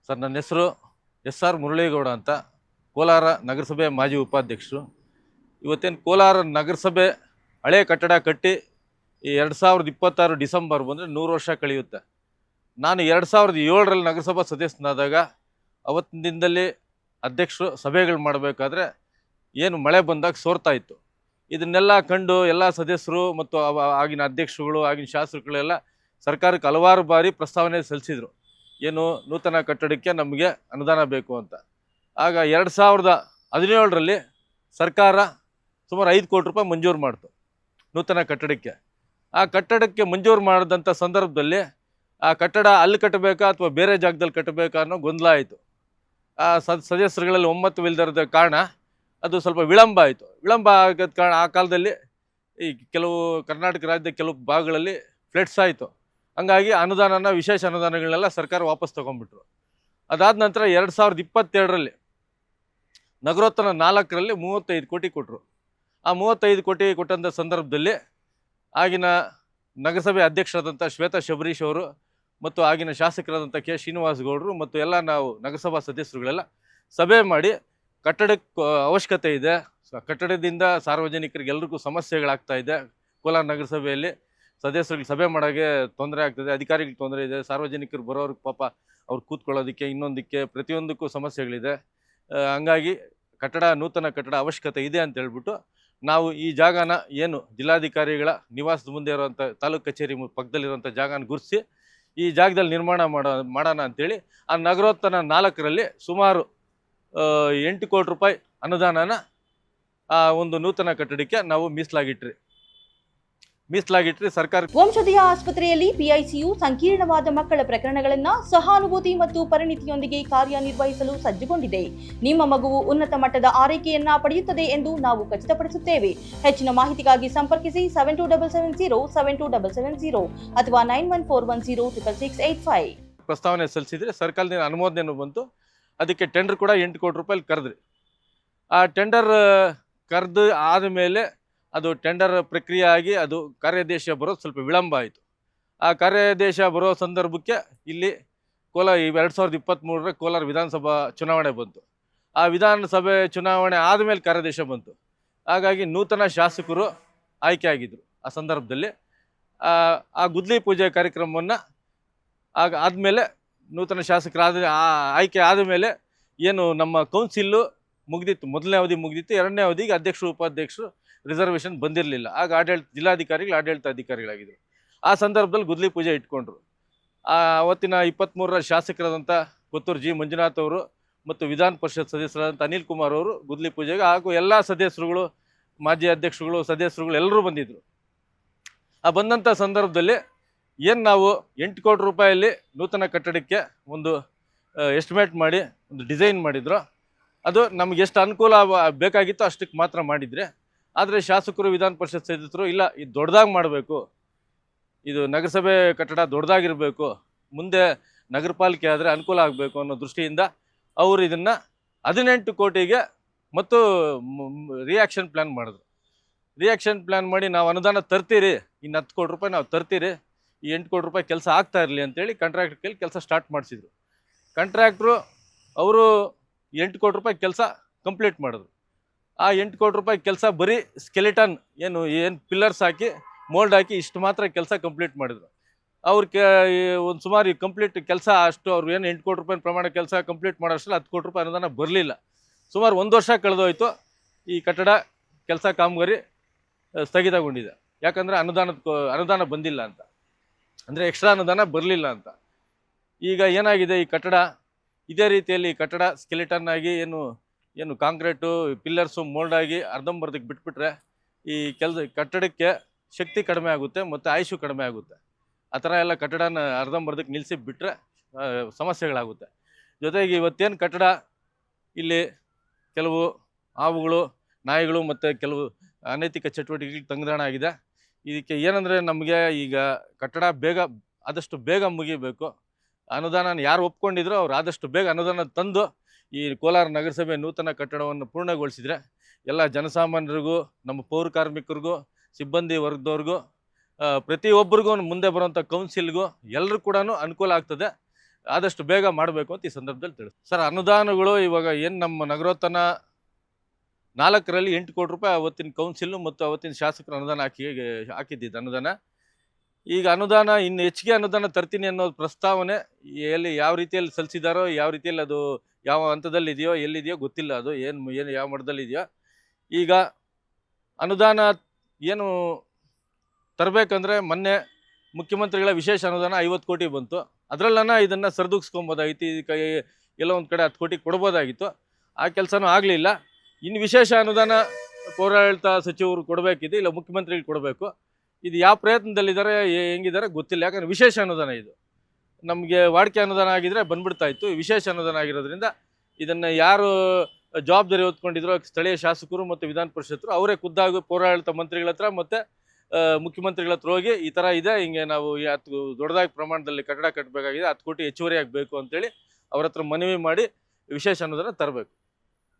Sir, ನನ್ನ ಹೆಸರು ಎಸ್.ಆರ್. ಮುರಳೀಗೌಡ ಅಂತ, ಕೋಲಾರ ನಗರಸಭೆ ಮಾಜಿ ಉಪಾಧ್ಯಕ್ಷರು. ಇವತ್ತೇನು ಕೋಲಾರ ನಗರಸಭೆ ಹಳೆ ಕಟ್ಟಡ ಕಟ್ಟಿ ಈ 2026 ಡಿಸೆಂಬರ್ ಬಂದರೆ 100 ವರ್ಷ ಕಳೆಯುತ್ತೆ. ನಾನು 2007ರಲ್ಲಿ ನಗರಸಭಾ ಸದಸ್ಯನಾದಾಗ ಅವತ್ತಿನ ದಿನದಲ್ಲಿ ಅಧ್ಯಕ್ಷರು ಸಭೆಗಳು ಮಾಡಬೇಕಾದ್ರೆ ಏನು ಮಳೆ ಬಂದಾಗ ಸೋರ್ತಾ ಇತ್ತು. ಇದನ್ನೆಲ್ಲ ಕಂಡು ಎಲ್ಲ ಸದಸ್ಯರು ಮತ್ತು ಆಗಿನ ಅಧ್ಯಕ್ಷರುಗಳು, ಆಗಿನ ಶಾಸಕಗಳೆಲ್ಲ ಸರ್ಕಾರಕ್ಕೆ ಹಲವಾರು ಬಾರಿ ಪ್ರಸ್ತಾವನೆ ಸಲ್ಲಿಸಿದರು. ಏನು ನೂತನ ಕಟ್ಟಡಕ್ಕೆ ನಮಗೆ ಅನುದಾನ ಬೇಕು ಅಂತ. ಆಗ 2017ರಲ್ಲಿ ಸರ್ಕಾರ ಸುಮಾರು 5 ಕೋಟಿ ರೂಪಾಯಿ ಮಂಜೂರು ಮಾಡ್ತು ನೂತನ ಕಟ್ಟಡಕ್ಕೆ. ಆ ಕಟ್ಟಡಕ್ಕೆ ಮಂಜೂರು ಮಾಡಿದಂಥ ಸಂದರ್ಭದಲ್ಲಿ ಆ ಕಟ್ಟಡ ಅಲ್ಲಿ ಕಟ್ಟಬೇಕಾ ಅಥವಾ ಬೇರೆ ಜಾಗದಲ್ಲಿ ಕಟ್ಟಬೇಕಾ ಅನ್ನೋ ಗೊಂದಲ ಆಯಿತು. ಆ ಸದಸ್ಯರುಗಳಲ್ಲಿ ಒಮ್ಮತವಿಲ್ಲದ ಕಾರಣ ಅದು ಸ್ವಲ್ಪ ವಿಳಂಬ ಆಯಿತು. ವಿಳಂಬ ಆಗದ ಕಾರಣ ಆ ಕಾಲದಲ್ಲಿ ಈ ಕೆಲವು ಕರ್ನಾಟಕ ರಾಜ್ಯದ ಕೆಲವು ಭಾಗಗಳಲ್ಲಿ ಫ್ಲಡ್ಸ್ ಆಯಿತು. ಹಂಗಾಗಿ ಅನುದಾನನ, ವಿಶೇಷ ಅನುದಾನಗಳನ್ನೆಲ್ಲ ಸರ್ಕಾರ ವಾಪಸ್ ತೊಗೊಂಡ್ಬಿಟ್ರು. ಅದಾದ ನಂತರ 2022ರಲ್ಲಿ ನಗರೋತ್ಥಾನ 4ರಲ್ಲಿ 35 ಕೋಟಿ ಕೊಟ್ಟರು. ಆ 35 ಕೋಟಿ ಕೊಟ್ಟಂಥ ಸಂದರ್ಭದಲ್ಲಿ ಆಗಿನ ನಗರಸಭೆ ಅಧ್ಯಕ್ಷರಾದಂಥ ಶ್ವೇತಾ ಶಬರೀಶ್ ಅವರು ಮತ್ತು ಆಗಿನ ಶಾಸಕರಾದಂಥ ಕೆ. ಶ್ರೀನಿವಾಸ್ ಗೌಡರು ಮತ್ತು ಎಲ್ಲ ನಾವು ನಗರಸಭಾ ಸದಸ್ಯರುಗಳೆಲ್ಲ ಸಭೆ ಮಾಡಿ ಕಟ್ಟಡಕ್ಕೆ ಅವಶ್ಯಕತೆ ಇದೆ, ಕಟ್ಟಡದಿಂದ ಸಾರ್ವಜನಿಕರಿಗೆ ಎಲ್ರಿಗೂ ಸಮಸ್ಯೆಗಳಾಗ್ತಾ ಇದೆ, ಕೋಲಾರ ನಗರಸಭೆಯಲ್ಲಿ ಸದಸ್ಯರಿಗೆ ಸಭೆ ಮಾಡೋಕ್ಕೆ ತೊಂದರೆ ಆಗ್ತದೆ, ಅಧಿಕಾರಿಗಳಿಗೆ ತೊಂದರೆ ಇದೆ, ಸಾರ್ವಜನಿಕರು ಬರೋರಿಗೆ ಪಾಪ ಅವ್ರು ಕೂತ್ಕೊಳ್ಳೋದಕ್ಕೆ ಇನ್ನೊಂದಕ್ಕೆ ಪ್ರತಿಯೊಂದಕ್ಕೂ ಸಮಸ್ಯೆಗಳಿದೆ. ಹಂಗಾಗಿ ನೂತನ ಕಟ್ಟಡ ಅವಶ್ಯಕತೆ ಇದೆ ಅಂತ ಹೇಳ್ಬಿಟ್ಟು ನಾವು ಈ ಜಾಗನ ಏನು ಜಿಲ್ಲಾಧಿಕಾರಿಗಳ ನಿವಾಸದ ಮುಂದೆ ಇರುವಂಥ ತಾಲೂಕು ಕಚೇರಿ ಪಕ್ಕದಲ್ಲಿರುವಂಥ ಜಾಗನ ಗುರುತಿಸಿ ಈ ಜಾಗದಲ್ಲಿ ನಿರ್ಮಾಣ ಮಾಡೋಣ ಅಂಥೇಳಿ ಆ ನಗರೋತ್ಥಾನ 4ರಲ್ಲಿ ಸುಮಾರು 8 ಕೋಟಿ ರೂಪಾಯಿ ಅನುದಾನನ ಆ ಒಂದು ನೂತನ ಕಟ್ಟಡಕ್ಕೆ ನಾವು ಮೀಸಲಾಗಿಟ್ರಿ. ಸರ್ಕಾರ ವಂಶಜಯ ಆಸ್ಪತ್ರೆಯಲ್ಲಿ ಪಿಐಸಿಯು ಸಂಕೀರ್ಣವಾದ ಮಕ್ಕಳ ಪ್ರಕರಣಗಳನ್ನು ಸಹಾನುಭೂತಿ ಮತ್ತು ಪರಿಣಿತಿಯೊಂದಿಗೆ ಕಾರ್ಯನಿರ್ವಹಿಸಲು ಸಜ್ಜುಗೊಂಡಿದೆ. ನಿಮ್ಮ ಮಗುವು ಉನ್ನತ ಮಟ್ಟದ ಆರೈಕೆಯನ್ನ ಪಡೆಯುತ್ತದೆ ಎಂದು ನಾವು ಖಚಿತಪಡಿಸುತ್ತೇವೆ. ಹೆಚ್ಚಿನ ಮಾಹಿತಿಗಾಗಿ ಸಂಪರ್ಕಿಸಿ 7270 ಅಥವಾ 9141066685. ಪ್ರಸ್ತಾವನೆ ಸಲ್ಲಿಸಿದ್ರೆ ಸರ್ಕಾರದಿಂದ ಅನುಮೋದನೆ ಬಂತು. ಅದಕ್ಕೆ ಟೆಂಡರ್ ಕೂಡ 8 ಕೋಟಿ ರೂಪಾಯಿ ಕರೆದ್ರಿ. ಆ ಟೆಂಡರ್ ಕರೆದು ಆದಮೇಲೆ ಅದು ಟೆಂಡರ್ ಪ್ರಕ್ರಿಯೆ ಆಗಿ ಅದು ಕಾರ್ಯಾದೇಶ ಬರೋದು ಸ್ವಲ್ಪ ವಿಳಂಬ ಆಯಿತು. ಆ ಕಾರ್ಯಾದೇಶ ಬರೋ ಸಂದರ್ಭಕ್ಕೆ ಇಲ್ಲಿ 2023ರ ಕೋಲಾರ ವಿಧಾನಸಭಾ ಚುನಾವಣೆ ಬಂತು. ಆ ವಿಧಾನಸಭೆ ಚುನಾವಣೆ ಆದಮೇಲೆ ಕಾರ್ಯಾದೇಶ ಬಂತು. ಹಾಗಾಗಿ ನೂತನ ಶಾಸಕರು ಆಯ್ಕೆ ಆಗಿದ್ದರು. ಆ ಸಂದರ್ಭದಲ್ಲಿ ಆ ಗುದ್ಲಿ ಪೂಜೆ ಕಾರ್ಯಕ್ರಮವನ್ನು ಆದಮೇಲೆ ನೂತನ ಶಾಸಕರಾದ ಆಯ್ಕೆ ಆದಮೇಲೆ ಏನು ನಮ್ಮ ಕೌನ್ಸಿಲ್ಲು ಮುಗಿದಿತ್ತು, ಮೊದಲನೇ ಅವಧಿ ಮುಗಿದಿತ್ತು. 2ನೇ ಅವಧಿಗೆ ಅಧ್ಯಕ್ಷರು, ಉಪಾಧ್ಯಕ್ಷರು ರಿಸರ್ವೇಷನ್ ಬಂದಿರಲಿಲ್ಲ. ಆಗ ಜಿಲ್ಲಾಧಿಕಾರಿಗಳು ಆಡಳಿತಾಧಿಕಾರಿಗಳಾಗಿದ್ದರು. ಆ ಸಂದರ್ಭದಲ್ಲಿ ಗುದ್ಲಿ ಪೂಜೆ ಇಟ್ಕೊಂಡ್ರು. ಅವತ್ತಿನ 23ರ ಶಾಸಕರಾದಂಥ ಕೊತ್ತೂರು ಜಿ ಮಂಜುನಾಥ್ ಅವರು ಮತ್ತು ವಿಧಾನ ಪರಿಷತ್ ಸದಸ್ಯರಾದಂಥ ಅನಿಲ್ ಕುಮಾರ್ ಅವರು ಗುದ್ಲಿ ಪೂಜೆಗೆ ಹಾಗೂ ಎಲ್ಲ ಸದಸ್ಯರುಗಳು, ಮಾಜಿ ಅಧ್ಯಕ್ಷರುಗಳು, ಸದಸ್ಯರುಗಳು ಎಲ್ಲರೂ ಬಂದಿದ್ದರು. ಆ ಬಂದಂಥ ಸಂದರ್ಭದಲ್ಲಿ ಏನು ನಾವು 8 ಕೋಟಿ ರೂಪಾಯಲ್ಲಿ ನೂತನ ಕಟ್ಟಡಕ್ಕೆ ಒಂದು ಎಸ್ಟಿಮೇಟ್ ಮಾಡಿ ಒಂದು ಡಿಸೈನ್ ಮಾಡಿದ್ರು. ಅದು ನಮ್ಗೆ ಎಷ್ಟು ಅನುಕೂಲ ಬೇಕಾಗಿತ್ತೋ ಅಷ್ಟಕ್ಕೆ ಮಾತ್ರ ಮಾಡಿದರೆ. ಆದರೆ ಶಾಸಕರು, ವಿಧಾನ ಪರಿಷತ್ ಸದಸ್ಯರು ಇಲ್ಲ, ಇದು ದೊಡ್ಡದಾಗಿ ಮಾಡಬೇಕು, ಇದು ನಗರಸಭೆ ಕಟ್ಟಡ ದೊಡ್ಡದಾಗಿರಬೇಕು, ಮುಂದೆ ನಗರ ಪಾಲಿಕೆ ಆದರೆ ಅನುಕೂಲ ಆಗಬೇಕು ಅನ್ನೋ ದೃಷ್ಟಿಯಿಂದ ಅವರು ಇದನ್ನು 18 ಕೋಟಿಗೆ ಮತ್ತು ರಿಯಾಕ್ಷನ್ ಪ್ಲ್ಯಾನ್ ಮಾಡಿದ್ರು. ರಿಯಾಕ್ಷನ್ ಪ್ಲ್ಯಾನ್ ಮಾಡಿ ನಾವು ಅನುದಾನ ತರ್ತೀರಿ, ಇನ್ನು 10 ಕೋಟಿ ರೂಪಾಯಿ ನಾವು ತರ್ತೀರಿ, ಈ 8 ಕೋಟಿ ರೂಪಾಯಿ ಕೆಲಸ ಆಗ್ತಾ ಇರಲಿ ಅಂತೇಳಿ ಕಾಂಟ್ರಾಕ್ಟ್ರ್ ಕೈಲಿ ಕೆಲಸ ಸ್ಟಾರ್ಟ್ ಮಾಡಿಸಿದ್ರು. ಕಾಂಟ್ರಾಕ್ಟ್ರು ಅವರು 8 ಕೋಟಿ ರೂಪಾಯಿ ಕೆಲಸ ಕಂಪ್ಲೀಟ್ ಮಾಡಿದ್ರು. ಆ 8 ಕೋಟಿ ರೂಪಾಯಿ ಕೆಲಸ ಬರೀ ಸ್ಕೆಲಿಟನ್ ಏನು ಪಿಲ್ಲರ್ಸ್ ಹಾಕಿ ಮೋಲ್ಡ್ ಹಾಕಿ ಇಷ್ಟು ಮಾತ್ರ ಕೆಲಸ ಕಂಪ್ಲೀಟ್ ಮಾಡಿದ್ರು. ಅವ್ರಿಗೆ ಒಂದು ಸುಮಾರು ಕಂಪ್ಲೀಟ್ ಕೆಲಸ ಅಷ್ಟು ಅವ್ರು ಏನು 8 ಕೋಟಿ ರೂಪಾಯಿ ಪ್ರಮಾಣ ಕೆಲಸ ಕಂಪ್ಲೀಟ್ ಮಾಡೋಷ್ಟರಲ್ಲಿ 10 ಕೋಟಿ ರೂಪಾಯಿ ಅನುದಾನ ಬರಲಿಲ್ಲ. ಸುಮಾರು 1 ವರ್ಷ ಕಳೆದೋಯ್ತು. ಈ ಕಟ್ಟಡ ಕೆಲಸ ಕಾಮಗಾರಿ ಸ್ಥಗಿತಗೊಂಡಿದೆ. ಯಾಕಂದರೆ ಅನುದಾನ ಬಂದಿಲ್ಲ ಅಂತ, ಅಂದರೆ ಎಕ್ಸ್ಟ್ರಾ ಅನುದಾನ ಬರಲಿಲ್ಲ ಅಂತ. ಈಗ ಏನಾಗಿದೆ, ಈ ಕಟ್ಟಡ ಇದೇ ರೀತಿಯಲ್ಲಿ ಕಟ್ಟಡ ಸ್ಕೆಲಿಟನ್ ಆಗಿ ಏನು ಕಾಂಕ್ರೀಟು ಪಿಲ್ಲರ್ಸು ಮೋಲ್ಡ್ ಆಗಿ ಅರ್ಧಂಬರ್ಧಕ್ಕೆ ಬಿಟ್ಬಿಟ್ರೆ ಈ ಕಟ್ಟಡಕ್ಕೆ ಶಕ್ತಿ ಕಡಿಮೆ ಆಗುತ್ತೆ ಮತ್ತು ಆಯುಷು ಕಡಿಮೆ ಆಗುತ್ತೆ. ಆ ಥರ ಎಲ್ಲ ಕಟ್ಟಡನ ಅರ್ಧಂಬರ್ಧಕ್ಕೆ ನಿಲ್ಲಿಸಿ ಬಿಟ್ಟರೆ ಸಮಸ್ಯೆಗಳಾಗುತ್ತೆ. ಜೊತೆಗೆ ಇವತ್ತೇನು ಕಟ್ಟಡ ಇಲ್ಲಿ ಕೆಲವು ಹಾವುಗಳು, ನಾಯಿಗಳು ಮತ್ತು ಕೆಲವು ಅನೈತಿಕ ಚಟುವಟಿಕೆಗಳಿಗೆ ತಂಗುದಾಣ ಆಗಿದೆ. ಇದಕ್ಕೆ ಏನಂದರೆ ನಮಗೆ ಈಗ ಕಟ್ಟಡ ಆದಷ್ಟು ಬೇಗ ಮುಗಿಬೇಕು. ಅನುದಾನ ಯಾರು ಒಪ್ಕೊಂಡಿದ್ರು ಅವ್ರು ಆದಷ್ಟು ಬೇಗ ಅನುದಾನ ತಂದು ಈ ಕೋಲಾರ ನಗರಸಭೆ ನೂತನ ಕಟ್ಟಡವನ್ನು ಪೂರ್ಣಗೊಳಿಸಿದರೆ ಎಲ್ಲ ಜನಸಾಮಾನ್ಯರಿಗೂ, ನಮ್ಮ ಪೌರ ಕಾರ್ಮಿಕರಿಗೂ, ಸಿಬ್ಬಂದಿ ವರ್ಗದವ್ರಿಗೂ, ಪ್ರತಿಯೊಬ್ಬರಿಗೂ ಮುಂದೆ ಬರುವಂಥ ಕೌನ್ಸಿಲ್ಗೂ ಎಲ್ಲರೂ ಕೂಡ ಅನುಕೂಲ ಆಗ್ತದೆ. ಆದಷ್ಟು ಬೇಗ ಮಾಡಬೇಕು ಅಂತ ಈ ಸಂದರ್ಭದಲ್ಲಿ ತಿಳಿಸ್ ಸರ್. ಅನುದಾನಗಳು ಇವಾಗ ಏನು ನಮ್ಮ ನಗರೋತ್ಥಾನ 4ರಲ್ಲಿ 8 ಕೋಟಿ ರೂಪಾಯಿ ಅವತ್ತಿನ ಕೌನ್ಸಿಲ್ ಮತ್ತು ಅವತ್ತಿನ ಶಾಸಕರು ಅನುದಾನ ಹಾಕಿದ್ದಿದ್ದು ಅನುದಾನ. ಈಗ ಅನುದಾನ ಇನ್ನು ಹೆಚ್ಚಿಗೆ ಅನುದಾನ ತರ್ತೀನಿ ಅನ್ನೋ ಪ್ರಸ್ತಾವನೆ ಎಲ್ಲಿ ಯಾವ ರೀತಿಯಲ್ಲಿ ಸಲ್ಲಿಸಿದಾರೋ, ಯಾವ ರೀತಿಯಲ್ಲಿ ಅದು ಯಾವ ಹಂತದಲ್ಲಿ ಇದೆಯೋ ಎಲ್ಲಿದೆಯೋ ಗೊತ್ತಿಲ್ಲ. ಅದು ಏನು ಯಾವ ಮಟ್ಟದಲ್ಲಿ ಇದೆಯೋ. ಈಗ ಅನುದಾನ ಏನು ತರಬೇಕಂದ್ರೆ ಮೊನ್ನೆ ಮುಖ್ಯಮಂತ್ರಿಗಳ ವಿಶೇಷ ಅನುದಾನ 50 ಕೋಟಿ ಬಂತು. ಅದರಲ್ಲನ ಇದನ್ನು ಸರಿದೂಗಿಸ್ಕೊಬೋದಾಗಿತ್ತು. ಇದಕ್ಕೆ ಎಲ್ಲೋ ಒಂದು ಕಡೆ 10 ಕೋಟಿ ಕೊಡ್ಬೋದಾಗಿತ್ತು. ಆ ಕೆಲಸನೂ ಆಗಲಿಲ್ಲ. ಇನ್ನು ವಿಶೇಷ ಅನುದಾನ ಪೌರಾಡಳಿತ ಸಚಿವರು ಕೊಡಬೇಕಿದೆ, ಇಲ್ಲ ಮುಖ್ಯಮಂತ್ರಿಗಳು ಕೊಡಬೇಕು. ಇದು ಯಾವ ಪ್ರಯತ್ನದಲ್ಲಿದ್ದಾರೆ, ಹೆಂಗಿದ್ದಾರೆ ಗೊತ್ತಿಲ್ಲ. ಯಾಕಂದರೆ ವಿಶೇಷ ಅನುದಾನ ಇದು. ನಮಗೆ ವಾಡಿಕೆ ಅನುದಾನ ಆಗಿದ್ರೆ ಬಂದ್ಬಿಡ್ತಾ ಇತ್ತು. ವಿಶೇಷ ಅನುದಾನ ಆಗಿರೋದ್ರಿಂದ ಇದನ್ನು ಯಾರು ಜವಾಬ್ದಾರಿ ಹೊತ್ಕೊಂಡಿದ್ರು ಸ್ಥಳೀಯ ಶಾಸಕರು ಮತ್ತು ವಿಧಾನ ಪರಿಷತ್ತರು ಅವರೇ ಖುದ್ದಾಗಿ ಪೌರಾಡಳಿತ ಮಂತ್ರಿಗಳ ಹತ್ರ ಮತ್ತು ಮುಖ್ಯಮಂತ್ರಿಗಳ ಹತ್ರ ಹೋಗಿ ಈ ಥರ ಇದೆ, ಹಿಂಗೆ ನಾವು ದೊಡ್ಡದಾಗಿ ಪ್ರಮಾಣದಲ್ಲಿ ಕಟ್ಟಡ ಕಟ್ಟಬೇಕಾಗಿದೆ, 10 ಕೋಟಿ ಹೆಚ್ಚುವರಿ ಆಗಬೇಕು ಅಂತೇಳಿ ಅವ್ರ ಹತ್ರ ಮನವಿ ಮಾಡಿ ವಿಶೇಷ ಅನುದಾನ ತರಬೇಕು.